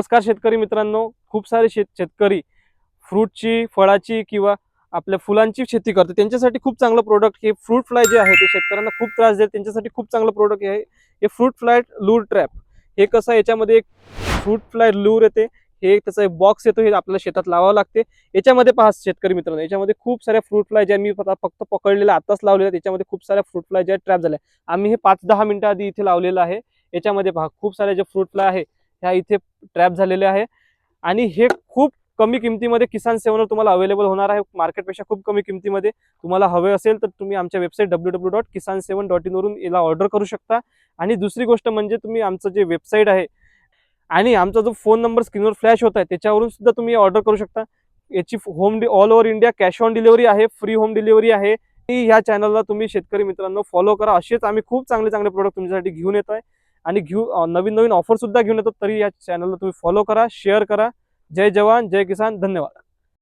नमस्कार शेतकरी मित्रांनो, खूप सारे शेतकरी फ्रूटची, फळाची किंवा आपल्या फुलांची शेती करतात. त्यांच्यासाठी खूप चांगलं प्रोडक्ट हे फ्रूट फ्लाय जे आहे ते शेतकऱ्यांना खूप त्रास देते. त्यांच्यासाठी खूप चांगलं प्रोडक्ट आहे हे फ्रूट फ्लाय लूर ट्रॅप. हे कसं याच्यामध्ये एक फ्रूट फ्लाय लूर येते, हे त्याचा एक बॉक्स येतो, हे आपल्याला शेतात लावावं लागते. याच्यामध्ये पहा शेतकरी मित्रांनो, याच्यामध्ये खूप साऱ्या फ्रूट फ्लाय ज्या मी फक्त पकडलेल्या आताच लावलेल्या, त्याच्यामध्ये खूप साऱ्या फ्रूट फ्लाय ज्या ट्रॅप झाल्या. आम्ही हे 5-10 मिनिटं आधी इथे लावलेलं आहे. याच्यामध्ये पहा खूप सारे जे फ्रूट फ्लाय आहे ह्या इथे ट्रॅप झालेले आहे आणि हे खूप कमी किमतीमध्ये किसान सेवनवर तुम्हाला अवेलेबल होणार आहे. मार्केटपेक्षा खूप कमी किमतीमध्ये. तुम्हाला हवे असेल तर तुम्ही आमच्या वेबसाईट www.kisan7.in वरून याला ऑर्डर करू शकता. आणि दुसरी गोष्ट म्हणजे तुम्ही आमचं जे वेबसाईट आहे आणि आमचा जो फोन नंबर स्क्रीनवर फ्लॅश होत आहे त्याच्यावरून सुद्धा तुम्ही ऑर्डर करू शकता. याची all over India cash on delivery आहे, फ्री होम डिलिव्हरी आहे. ह्या चॅनलला तुम्ही शेतकरी मित्रांनो फॉलो करा. असेच आम्ही खूप चांगले चांगले प्रोडक्ट तुमच्यासाठी घेऊन येत आहे आणि नवीन नवीन ऑफर सुद्धा घेऊन येतो. तरी या चॅनलला तुम्ही फॉलो करा, शेअर करा. जय जवान जय किसान. धन्यवाद.